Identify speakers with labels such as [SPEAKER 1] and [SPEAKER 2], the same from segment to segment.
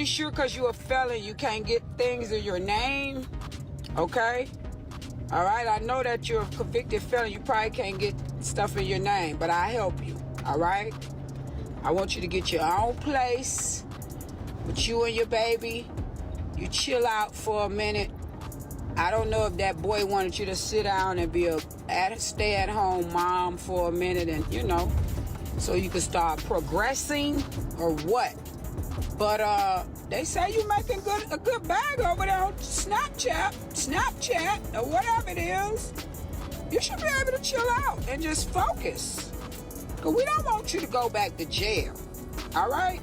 [SPEAKER 1] sure because you're a felon you can't get things in your name, okay? All right, I know that you're a convicted felon. You probably can't get stuff in your name, but I'll help you, all right? I want you to get your own place with you and your baby. You chill out for a minute. I don't know if that boy wanted you to sit down and be a stay-at-home mom for a minute and, you know, so you can start progressing or what. But they say you making a good bag over there on Snapchat, or whatever it is. You should be able to chill out and just focus. Because we don't want you to go back to jail. All right?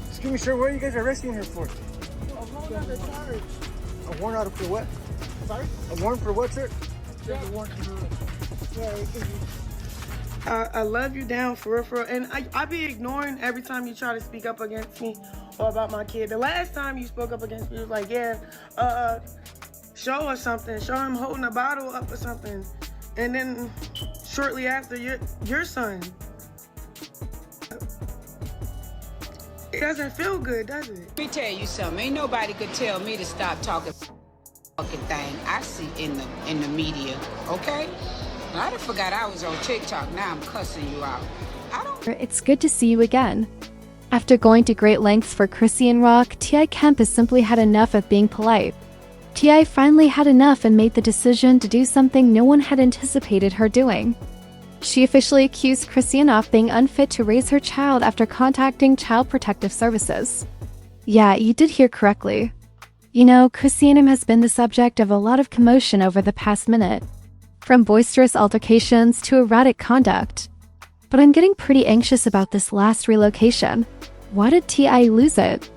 [SPEAKER 2] Excuse me, sir, what are you guys arresting her for?
[SPEAKER 3] A warrant out of charge.
[SPEAKER 2] A warrant out for what?
[SPEAKER 3] Sorry?
[SPEAKER 2] A warrant for what, sir?
[SPEAKER 3] There's a warrant for
[SPEAKER 4] I love you down for real, and I be ignoring every time you try to speak up against me or about my kid. The last time you spoke up against me, you was like, yeah, show us something, show him holding a bottle up or something, and then shortly after, your son. It doesn't feel good, does it?
[SPEAKER 1] Let me tell you something. Ain't nobody could tell me to stop talking fucking thing I see in the media, okay? I done forgot I was on TikTok. Now I'm cussing you out.
[SPEAKER 5] It's good to see you again. After going to great lengths for Chrisean Rock, T.I. Kemp has simply had enough of being polite. T.I. finally had enough and made the decision to do something no one had anticipated her doing. She officially accused Chrisean of being unfit to raise her child after contacting Child Protective Services. Yeah, you did hear correctly. You know, Chrisean has been the subject of a lot of commotion over the past minute, from boisterous altercations to erratic conduct. But I'm getting pretty anxious about this last relocation. Why did T.I. lose it?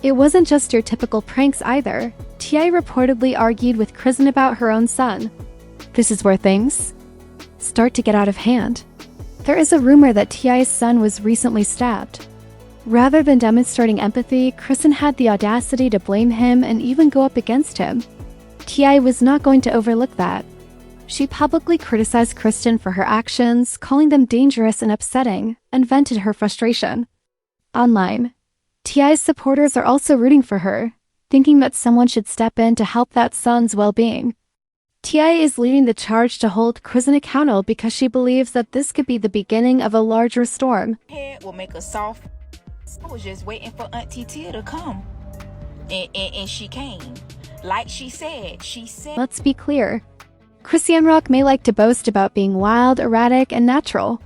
[SPEAKER 5] It wasn't just your typical pranks either. T.I. reportedly argued with Chrisean about her own son. This is where things start to get out of hand. There is a rumor that T.I.'s son was recently stabbed. Rather than demonstrating empathy, Chrisean had the audacity to blame him and even go up against him. T.I. was not going to overlook that. She publicly criticized Chrisean for her actions, calling them dangerous and upsetting, and vented her frustration. Online, T.I.'s supporters are also rooting for her, thinking that someone should step in to help that son's well-being. T.I. is leading the charge to hold Chrisean accountable because she believes that this could be the beginning of a larger storm.
[SPEAKER 6] Head will make us soft. I was just waiting for Auntie Tia to come, and she came. Like she said.
[SPEAKER 5] Let's be clear. Chrisean Rock may like to boast about being wild, erratic, and natural.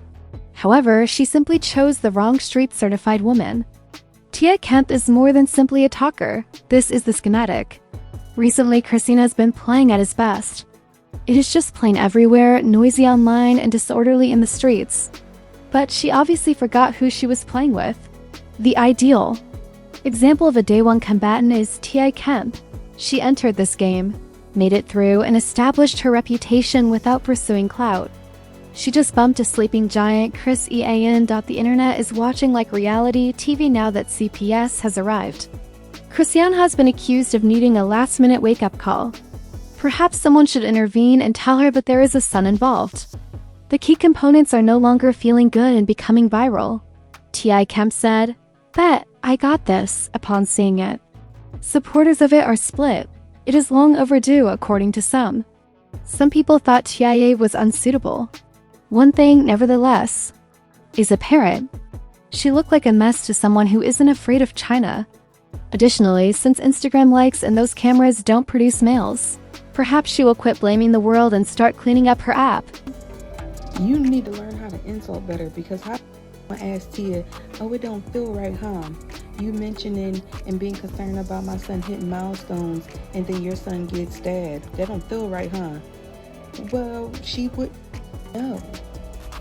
[SPEAKER 5] However, she simply chose the wrong street-certified woman. T.I. Kemp is more than simply a talker. This is the schematic. Recently, Chrisean has been playing at his best. It is just plain everywhere, noisy online, and disorderly in the streets. But she obviously forgot who she was playing with. The ideal example of a day one combatant is T.I. Kemp. She entered this game, made it through, and established her reputation without pursuing clout. She just bumped a sleeping giant. Chrisean. The internet is watching like reality TV now that CPS has arrived. Chrisean has been accused of needing a last-minute wake-up call. Perhaps someone should intervene and tell her that there is a son involved. The key components are no longer feeling good and becoming viral. T.I. Kemp said, "Bet, I got this," upon seeing it. Supporters of it are split. It is long overdue, according to some. Some people thought T.I. was unsuitable. One thing, nevertheless, is apparent. She looked like a mess to someone who isn't afraid of China. Additionally, since Instagram likes and those cameras don't produce males, perhaps she will quit blaming the world and start cleaning up her app.
[SPEAKER 7] You need to learn how to insult better, because how I asked Tia, "Oh, it don't feel right, huh? You mentioning and being concerned about my son hitting milestones, and then your son gets stabbed. That don't feel right, huh?" Well, she would know.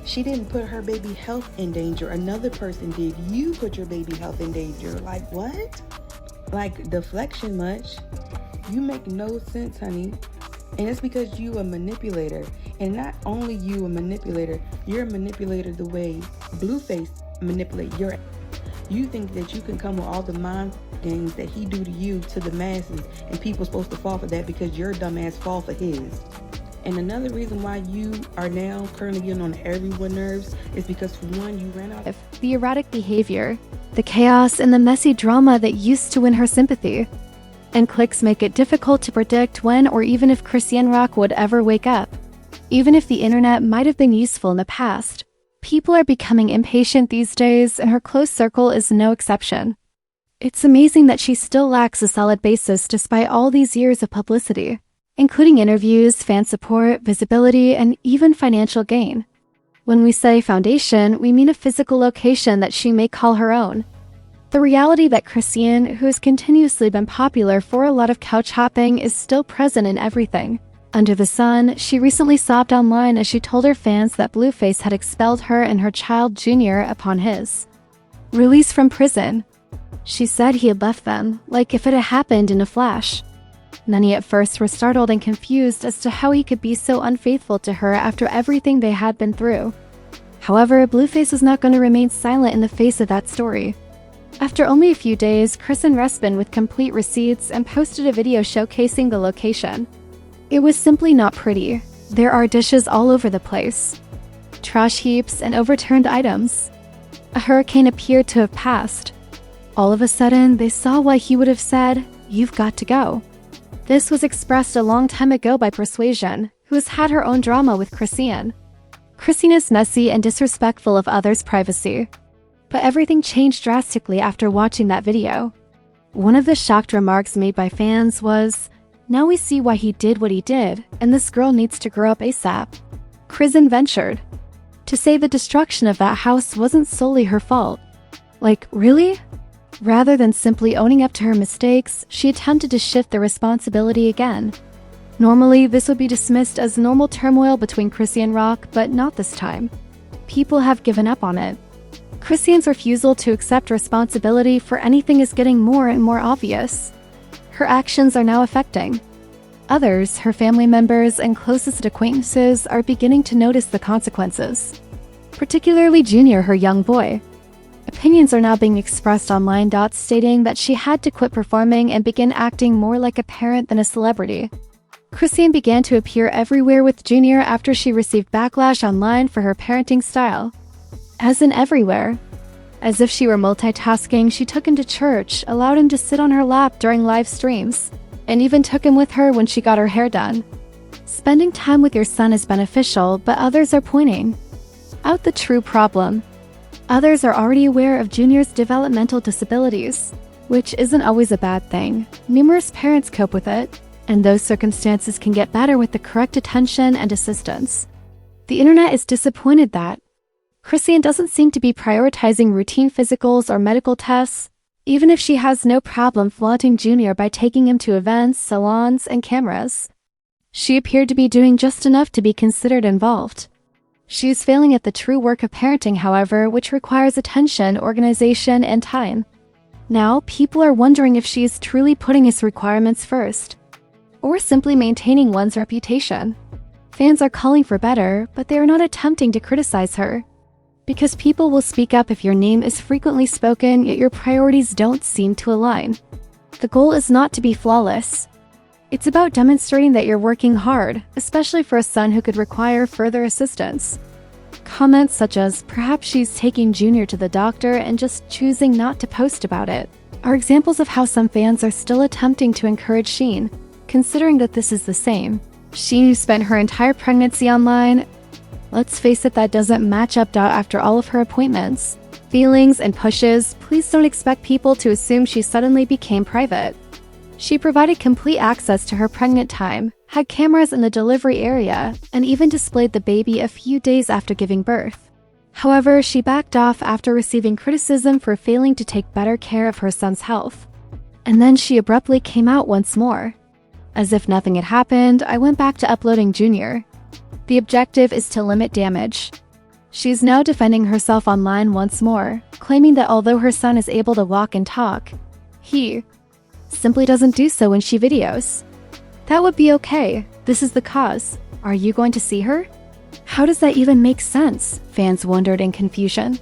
[SPEAKER 7] She didn't put her baby health in danger. Another person did. You put your baby health in danger. Like what? Like deflection much? You make no sense, honey. And it's because you a manipulator. And not only you a manipulator, you're a manipulator the way Blueface manipulate your. You think that you can come with all the mind games that he do to you to the masses, and people supposed to fall for that because your dumb ass fall for his. And another reason why you are now currently getting on everyone's nerves is because, for one, you ran out of
[SPEAKER 5] The erratic behavior, the chaos, and the messy drama that used to win her sympathy. And clicks make it difficult to predict when or even if Chrisean Rock would ever wake up. Even if the internet might have been useful in the past, people are becoming impatient these days, and her close circle is no exception. It's amazing that she still lacks a solid basis despite all these years of publicity, including interviews, fan support, visibility, and even financial gain. When we say foundation, we mean a physical location that she may call her own. The reality that Chrisean, who has continuously been popular for a lot of couch hopping, is still present in everything. Under the sun, she recently sobbed online as she told her fans that Blueface had expelled her and her child Junior upon his release from prison. She said he had left them, like if it had happened in a flash. Many at first were startled and confused as to how he could be so unfaithful to her after everything they had been through. However, Blueface was not going to remain silent in the face of that story. After only a few days, Chrisean responded with complete receipts and posted a video showcasing the location. It was simply not pretty. There are dishes all over the place, trash heaps, and overturned items. A hurricane appeared to have passed. All of a sudden, they saw why he would have said, "You've got to go." This was expressed a long time ago by Persuasion, who has had her own drama with Chrisean. Chrisean is messy and disrespectful of others' privacy. But everything changed drastically after watching that video. One of the shocked remarks made by fans was, "Now we see why he did what he did, and this girl needs to grow up ASAP." Chrisean ventured to say the destruction of that house wasn't solely her fault. Like, really? Rather than simply owning up to her mistakes, she attempted to shift the responsibility again. Normally, this would be dismissed as normal turmoil between Chrisean Rock, but not this time. People have given up on it. Chrisean's refusal to accept responsibility for anything is getting more and more obvious. Her actions are now affecting others. Her family members and closest acquaintances are beginning to notice the consequences, particularly Junior, her young boy. Opinions are now being expressed online, stating that she had to quit performing and begin acting more like a parent than a celebrity. Chrisean began to appear everywhere with Junior after she received backlash online for her parenting style. As in everywhere. As if she were multitasking, she took him to church, allowed him to sit on her lap during live streams, and even took him with her when she got her hair done. Spending time with your son is beneficial, but others are pointing out the true problem. Others are already aware of Junior's developmental disabilities, which isn't always a bad thing. Numerous parents cope with it, and those circumstances can get better with the correct attention and assistance. The internet is disappointed that Chrisean doesn't seem to be prioritizing routine physicals or medical tests, even if she has no problem flaunting Junior by taking him to events, salons, and cameras. She appeared to be doing just enough to be considered involved. She is failing at the true work of parenting, however, which requires attention, organization, and time. Now, people are wondering if she is truly putting his requirements first, or simply maintaining one's reputation. Fans are calling for better, but they are not attempting to criticize her. Because people will speak up if your name is frequently spoken, yet your priorities don't seem to align. The goal is not to be flawless. It's about demonstrating that you're working hard, especially for a son who could require further assistance. Comments such as, "Perhaps she's taking Junior to the doctor and just choosing not to post about it," are examples of how some fans are still attempting to encourage Sheen, considering that this is the same Sheen who spent her entire pregnancy online. Let's face it, that doesn't match up after all of her appointments, feelings, and pushes. Please don't expect people to assume she suddenly became private. She provided complete access to her pregnant time, had cameras in the delivery area, and even displayed the baby a few days after giving birth. However, she backed off after receiving criticism for failing to take better care of her son's health. And then she abruptly came out once more. As if nothing had happened, I went back to uploading Junior. The objective is to limit damage. She's now defending herself online once more, claiming that although her son is able to walk and talk, he simply doesn't do so when she videos. That would be okay. This is the cause. Are you going to see her? How does that even make sense? Fans wondered in confusion.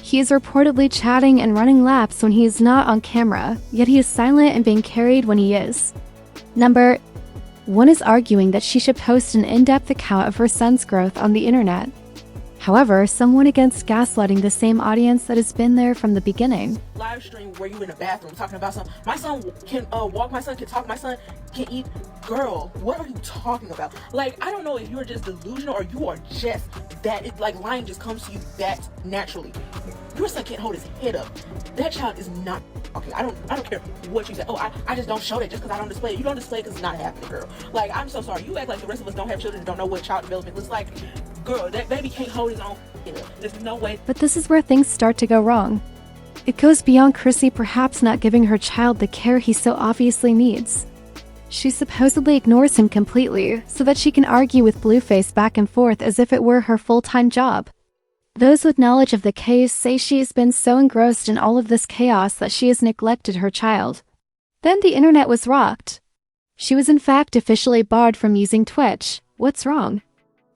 [SPEAKER 5] He is reportedly chatting and running laps when he is not on camera, yet he is silent and being carried when he is. Number One is arguing that she should post an in-depth account of her son's growth on the internet. However, someone against gaslighting the same audience that has been there from the beginning.
[SPEAKER 8] Live stream where you in the bathroom talking about something. My son can walk, my son can talk, my son can eat. Girl, what are you talking about? Like, I don't know if you're just delusional or you are just that, like lying just comes to you that naturally. Your son can't hold his head up. That child is not okay. I don't care what you say. Oh, I just don't show that just because I don't display it. You don't display it because it's not happening, girl. Like, I'm so sorry. You act like the rest of us don't have children and don't know what child development looks like. Girl, that baby can't hold his own head up. There's no way.
[SPEAKER 5] But this is where things start to go wrong. It goes beyond Chrissy perhaps not giving her child the care he so obviously needs. She supposedly ignores him completely so that she can argue with Blueface back and forth as if it were her full-time job. Those with knowledge of the case say she has been so engrossed in all of this chaos that she has neglected her child. Then the internet was rocked. She was in fact officially barred from using Twitch. What's wrong?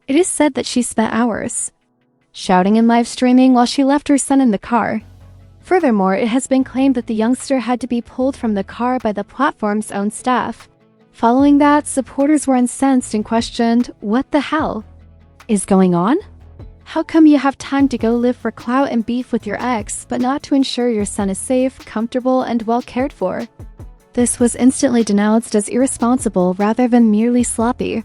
[SPEAKER 5] It is said that she spent hours shouting and live streaming while she left her son in the car. Furthermore, it has been claimed that the youngster had to be pulled from the car by the platform's own staff. Following that, supporters were incensed and questioned, what the hell is going on? How come you have time to go live for clout and beef with your ex, but not to ensure your son is safe, comfortable, and well cared for? This was instantly denounced as irresponsible rather than merely sloppy.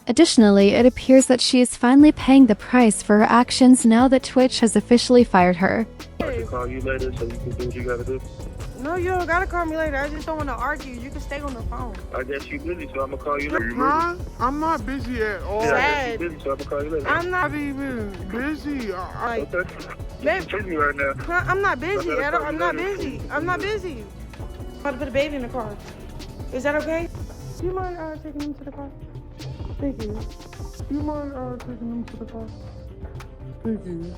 [SPEAKER 5] Additionally, it appears that she is finally paying the price for her actions now that Twitch has officially fired her.
[SPEAKER 9] I can call you later so you can do what you gotta do.
[SPEAKER 4] No, you don't gotta call me later. I just don't want to argue. You can stay on the phone.
[SPEAKER 9] I guess you busy, so I'm gonna call you later.
[SPEAKER 3] Huh? I'm not busy at all.
[SPEAKER 9] Yeah, I guess you busy, so I'm gonna call you later.
[SPEAKER 3] I'm not even busy.
[SPEAKER 9] Okay.
[SPEAKER 4] Babe,
[SPEAKER 9] You busy right now.
[SPEAKER 4] Huh? I'm not busy.
[SPEAKER 9] I gotta
[SPEAKER 4] I'm
[SPEAKER 9] call
[SPEAKER 4] not
[SPEAKER 9] you later.
[SPEAKER 4] busy. I'm not busy. I'm about to put a baby in the car. Is that okay? Do you mind taking him to the car? Thank you.
[SPEAKER 3] Do you mind taking them to the car? Thank you.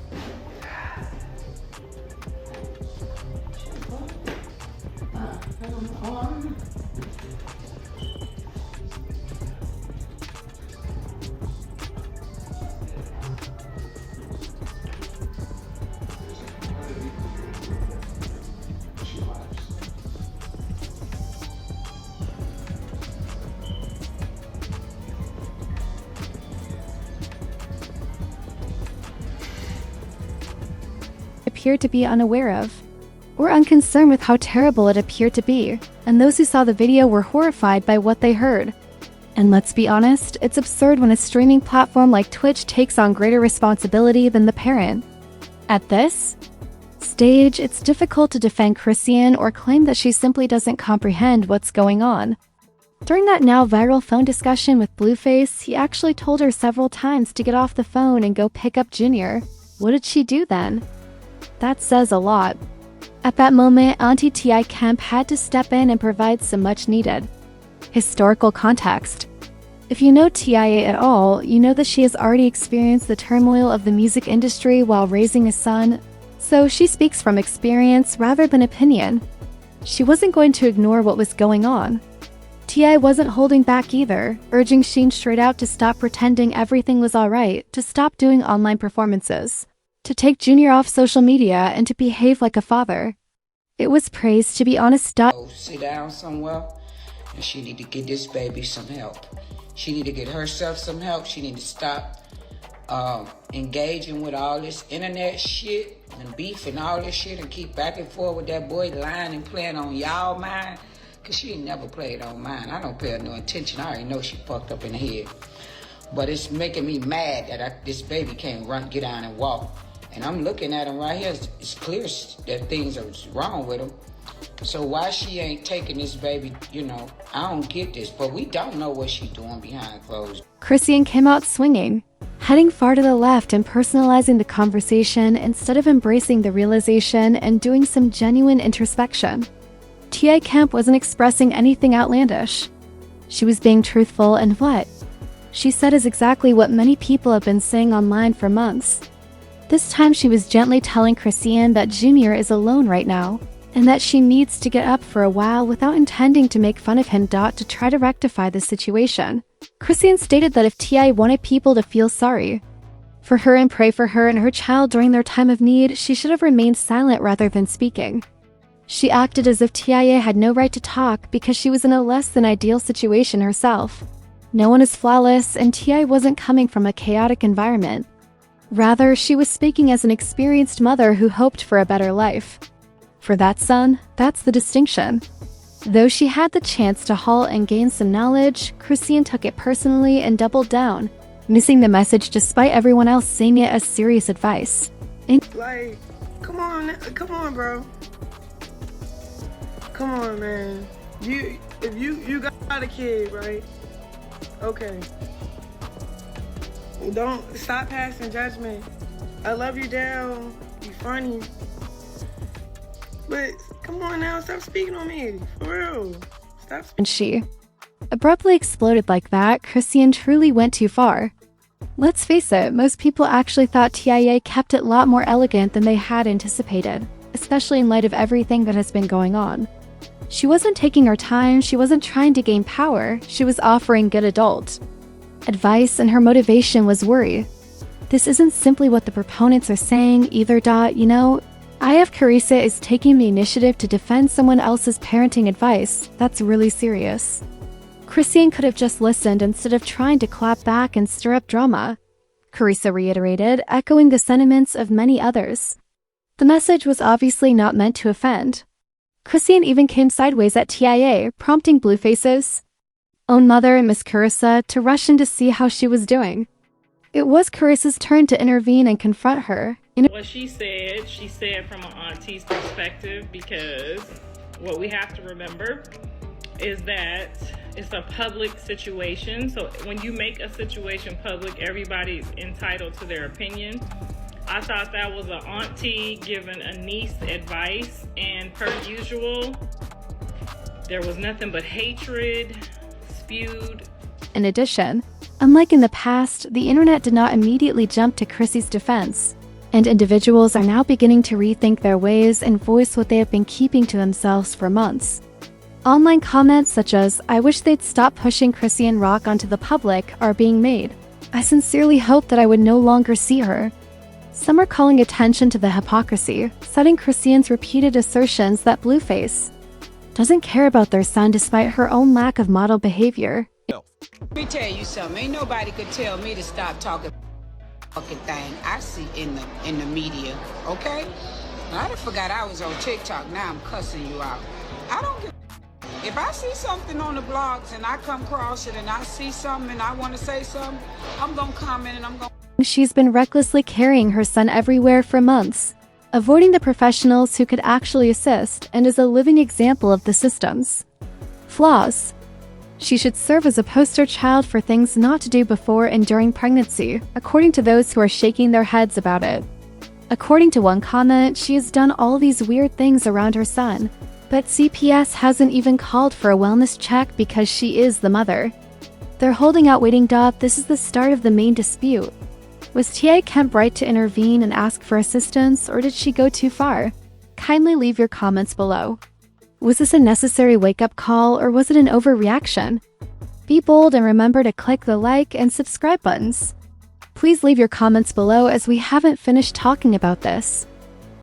[SPEAKER 5] Appeared to be unaware of, or unconcerned with how terrible it appeared to be, and those who saw the video were horrified by what they heard. And let's be honest, it's absurd when a streaming platform like Twitch takes on greater responsibility than the parent. At this stage, it's difficult to defend Chrisean or claim that she simply doesn't comprehend what's going on. During that now viral phone discussion with Blueface, he actually told her several times to get off the phone and go pick up Junior. What did she do then? That says a lot. At that moment, Auntie T.I. Kemp had to step in and provide some much-needed historical context. If you know TIA at all, you know that she has already experienced the turmoil of the music industry while raising a son, so she speaks from experience rather than opinion. She wasn't going to ignore what was going on. T.I. wasn't holding back either, urging Sheen straight out to stop pretending everything was alright, to stop doing online performances, to take Junior off social media, and to behave like a father. It was praised, to be honest.
[SPEAKER 1] Sit down somewhere, and she need to get this baby some help. She need to get herself some help. She need to stop engaging with all this internet shit and beef and all this shit and keep back and forth with that boy lying and playing on y'all mind. Cause she ain't never played on mine. I don't pay her no attention. I already know she fucked up in the head. But it's making me mad that this baby can't get down and walk. And I'm looking at him right here. It's clear that things are wrong with him. So why she ain't taking this baby, I don't get this. But we don't know what she's doing behind closed.
[SPEAKER 5] Chrisean came out swinging, heading far to the left and personalizing the conversation instead of embracing the realization and doing some genuine introspection. T.I. Kemp wasn't expressing anything outlandish. She was being truthful, and what she said is exactly what many people have been saying online for months. This time she was gently telling Chrisean that Junior is alone right now, and that she needs to get up for a while without intending to make fun of him. To try to rectify the situation. Chrisean stated that if T.I. wanted people to feel sorry for her and pray for her and her child during their time of need, she should have remained silent rather than speaking. She acted as if TIA had no right to talk because she was in a less than ideal situation herself. No one is flawless, and T.I. wasn't coming from a chaotic environment. Rather, she was speaking as an experienced mother who hoped for a better life. For that son, that's the distinction. Though she had the chance to halt and gain some knowledge, Chrisean took it personally and doubled down, missing the message despite everyone else seeing it as serious advice.
[SPEAKER 4] Like, come on, bro. Come on, man. If you got a kid, right? Okay. Don't stop passing judgment. I love you down. You funny. But come on now, stop speaking on me. For real. Stop speaking.
[SPEAKER 5] And she abruptly exploded like that. Chrisean truly went too far. Let's face it, most people actually thought TIA kept it a lot more elegant than they had anticipated, especially in light of everything that has been going on. She wasn't taking her time, she wasn't trying to gain power, she was offering good adult advice, and her motivation was worry. This isn't simply what the proponents are saying either. You know, IF Carissa is taking the initiative to defend someone else's parenting advice. That's really serious. Chrisean could have just listened instead of trying to clap back and stir up drama, Carissa reiterated, echoing the sentiments of many others. The message was obviously not meant to offend. Chrisean even came sideways at TIA, prompting Blueface's own mother and Miss Carissa to rush in to see how she was doing. It was Carissa's turn to intervene and confront her.
[SPEAKER 10] What she said from an auntie's perspective, because what we have to remember is that it's a public situation. So when you make a situation public, everybody's entitled to their opinion. I thought that was an auntie giving a niece advice, and per usual, there was nothing but hatred spewed.
[SPEAKER 5] In addition, unlike in the past, the internet did not immediately jump to Chrissy's defense, and individuals are now beginning to rethink their ways and voice what they have been keeping to themselves for months. Online comments such as, "I wish they'd stop pushing Chrisean Rock onto the public," are being made. "I sincerely hope that I would no longer see her." Some are calling attention to the hypocrisy, citing Chrisean's repeated assertions that Blueface doesn't care about their son despite her own lack of model behavior.
[SPEAKER 1] Let me tell you something. Ain't nobody could tell me to stop talking fucking thing I see in the media, okay? I done forgot I was on TikTok. Now I'm cussing you out. I don't give. If I see something on the blogs and I come across it and I see something and I want to say something, I'm gonna comment and I'm gonna.
[SPEAKER 5] She's been recklessly carrying her son everywhere for months, avoiding the professionals who could actually assist, and is a living example of the system's flaws. She should serve as a poster child for things not to do before and during pregnancy, according to those who are shaking their heads about it. According to one comment, she has done all these weird things around her son, but CPS hasn't even called for a wellness check because she is the mother. They're holding out waiting. This is the start of the main dispute. Was T.A. Kemp right to intervene and ask for assistance, or did she go too far? Kindly leave your comments below. Was this a necessary wake-up call, or was it an overreaction? Be bold and remember to click the like and subscribe buttons. Please leave your comments below as we haven't finished talking about this.